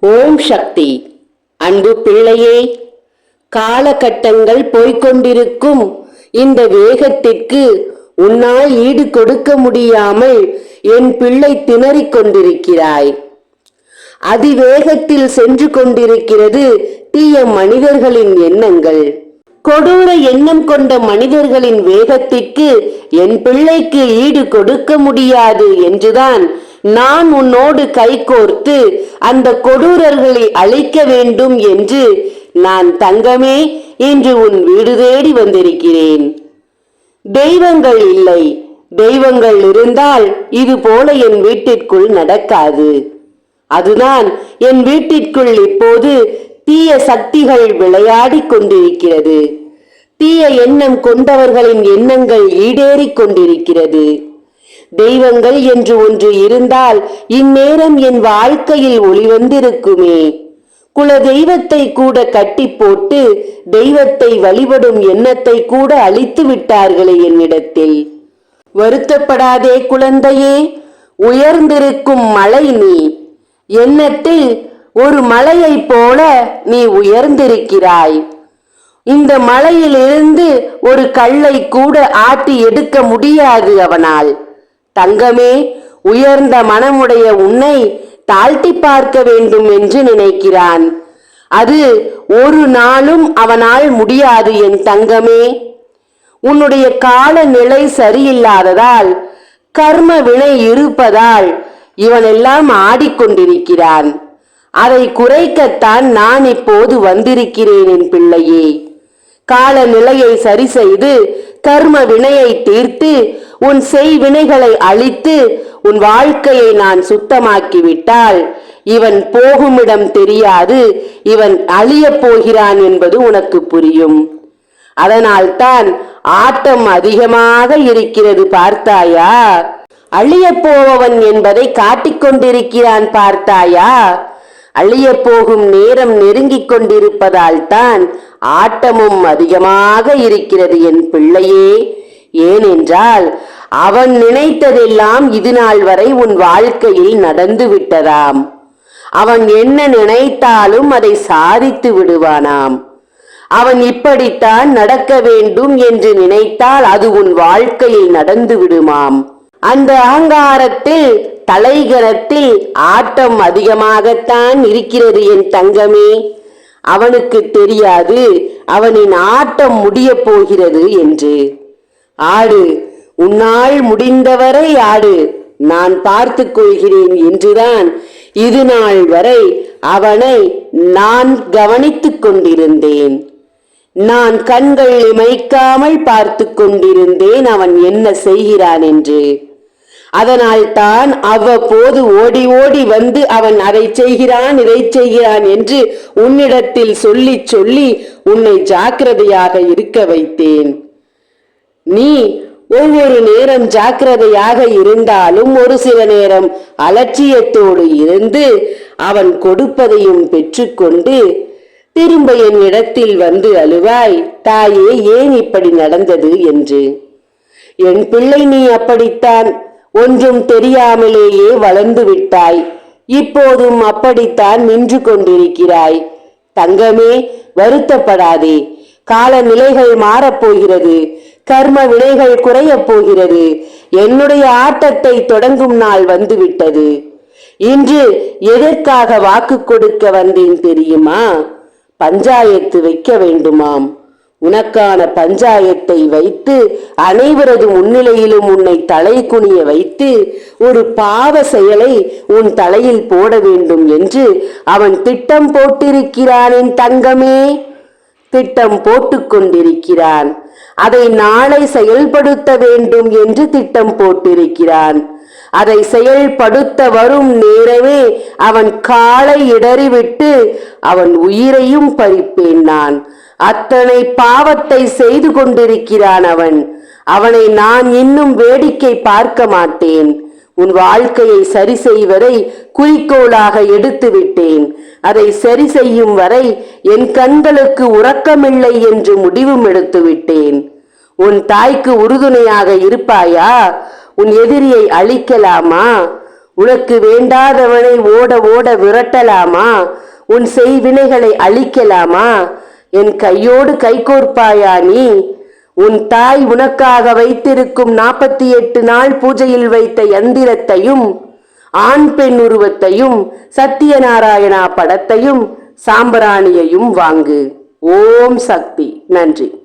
ஓம் சக்தி. அன்பு பிள்ளையே, காலகட்டங்கள் போய்கொண்டிருக்கும் இந்த வேகத்திற்கு உன்னால் ஈடு கொடுக்க முடியாமல் என் பிள்ளை திணறிக் கொண்டிருக்கிறாய். அதிவேகத்தில் சென்று கொண்டிருக்கிறது தீய மனிதர்களின் எண்ணங்கள். கொடூர எண்ணம் கொண்ட மனிதர்களின் வேகத்திற்கு என் பிள்ளைக்கு ஈடு கொடுக்க முடியாது என்றுதான் நான் உன்னோடு கைகோர்த்து அந்த கொடூரர்களை அழிக்க வேண்டும் என்று நான் தங்கமே இன்று உன் வீடு தேடி வந்திருக்கிறேன். தெய்வங்கள் இல்லை, தெய்வங்கள் இருந்தால் இது போல என் வீட்டிற்குள் நடக்காது. அதுதான் என் வீட்டிற்குள் இப்போது தீய சக்திகள் விளையாடி கொண்டிருக்கிறது. தீய எண்ணம் கொண்டவர்களின் எண்ணங்கள் ஈடேறிக் கொண்டிருக்கிறது. தெய்வங்கள் என்று ஒன்று இருந்தால் இந்நேரம் என் வாழ்க்கையில் ஒளி வந்திருக்குமே. குல தெய்வத்தை கூட கட்டி போட்டு தெய்வத்தை வழிபடும் எண்ணத்தை கூட அழித்து விட்டார்களே என்னிடத்தில். வருத்தப்படாதே குழந்தையே, உயர்ந்திருக்கும் மலை நீ. எண்ணத்தில் ஒரு மலையைப் போல நீ உயர்ந்திருக்கிறாய். இந்த மலையிலிருந்து ஒரு கல்லை கூட ஆட்டி எடுக்க முடியாது அவனால். தங்கமே, உயர்ந்த மனமுடைய உன்னை தாழ்த்தி பார்க்க வேண்டும் என்று நினைக்கிறான். அது ஒரு நாளும் அவனால் முடியாது என் தங்கமே. உன்னுடைய காலநிலை சரியில்லாததால், கர்ம வினை இருப்பதால் இவனெல்லாம் ஆடிக்கொண்டிருக்கிறான். அதை குறைக்கத்தான் நான் இப்போது வந்திருக்கிறேன் என் பிள்ளையே. காலநிலையை சரி செய்து கர்ம வினையை தீர்த்து உன் செய்வினைகளை அழித்து உன் வாழ்க்கையை நான் சுத்தமாக்கிவிட்டால் இவன் போகுமிடம் தெரியாது, இவன் அழியப் போகிறான் என்பது உனக்கு புரியும். அதனால்தான் ஆட்டம் அதிகமாக இருக்கிறது, பார்த்தாயா? அழியப் போவன் என்பதை காட்டிக்கொண்டிருக்கிறான், பார்த்தாயா? அழியப் போகும் நேரம் நெருங்கிக் கொண்டிருப்பதால் தான் ஆட்டமும் அதிகமாக இருக்கிறது என் பிள்ளையே. ஏனென்றால் அவன் நினைத்ததெல்லாம் இது நாள் வரை உன் வாழ்க்கையில் நடந்து விட்டதாம். அவன் என்ன நினைத்தாலும் அதை சாதித்து விடுவானாம். அவன் இப்படித்தான் நடக்க வேண்டும் என்று நினைத்தால் அது உன் வாழ்க்கையில் நடந்து விடுமாம். அந்த அகங்காரத்தில் தலைகரத்தில் ஆட்டம் அதிகமாகத்தான் இருக்கிறது என் தங்கமே. அவனுக்கு தெரியாது அவனின் ஆட்டம் முடிய போகிறது என்று. ஆடு, உன்னால் முடிந்தவரை ஆடு, நான் பார்த்து கொள்கிறேன் என்றுதான் இது நாள் வரை அவனை நான் கவனித்துக் கொண்டிருந்தேன். நான் கண்கள் இமைக்காமல் பார்த்து கொண்டிருந்தேன் அவன் என்ன செய்கிறான் என்று. அதனால் தான் அவ்வப்போது ஓடி ஓடி வந்து அவன் அதை செய்கிறான் இதை செய்கிறான் என்று உன்னிடத்தில் சொல்லி சொல்லி உன்னை ஜாக்கிரதையாக இருக்க வைத்தேன். நீ ஒவ்வொரு நேரம் ஜாக்கிரதையாக இருந்தாலும் ஒரு சில நேரம் அலட்சியத்தோடு இருந்து அவன் கொடுப்பதையும் பெற்றுக்கொண்டு திரும்ப என் இடத்தில் வந்து அழுவாய், தாயே ஏன் இப்படி நடந்தது என்று. என் பிள்ளை, நீ அப்படித்தான் ஒன்றும் தெரியாமலேயே வளர்ந்து விட்டாய். இப்போதும் அப்படித்தான் நின்று கொண்டிருக்கிறாய். தங்கமே, வருத்தப்படாதே. காலநிலைகள் மாறப்போகிறது, கர்ம வினைகள் குறையப் போகிறது. என்னுடைய ஆட்டத்தை தொடங்கும் நாள் வந்துவிட்டது. இன்று எதற்காக வாக்கு கொடுக்க வந்தேன் தெரியுமா? பஞ்சாயத்து வைக்க வேண்டுமாம். உனக்கான பஞ்சாயத்தை வைத்து அனைவரது முன்னிலையிலும் உன்னை தலை குனிய வைத்து ஒரு பாவ செயலை உன் தலையில் போட வேண்டும் என்று அவன் திட்டம் போட்டிருக்கிறான் என் தங்கமே. திட்டம் போட்டுக் கொண்டிருக்கிறான். அதை நாளை செயல்படுத்த வேண்டும் என்று திட்டம் போட்டிருக்கிறான். அதை செயல்படுத்த வரும் நேரமே அவன் காலை இடறிவிட்டு அவன் உயிரையும் பறிப்பேன் நான். அத்தனை பாவத்தை செய்து கொண்டிருக்கிறான் அவன். அவனை நான் இன்னும் வேடிக்கை பார்க்க மாட்டேன். உன் வாழ்க்கையை சரி செய்வதை குறிக்கோளாக எடுத்து விட்டேன். அதை சரி செய்யும் வரை என் கண்களுக்கு உறக்கமில்லை என்று முடிவும் எடுத்து விட்டேன். உன் தாய்க்கு உறுதுணையாக இருப்பாயா? உன் எதிரியை அழிக்கலாமா? உனக்கு வேண்டாதவனை ஓட ஓட விரட்டலாமா? உன் செய்வினைகளை அழிக்கலாமா? என் கையோடு கைகோர்ப்பாயா நீ? உன் தாய் உனக்காக வைத்திருக்கும் 48 நாள் பூஜையில் வைத்த யந்திரத்தையும், ஆண் பெண் உருவத்தையும், சத்தியநாராயணா படத்தையும், சாம்பிராணியையும் வாங்கு. ஓம் சக்தி. நன்றி.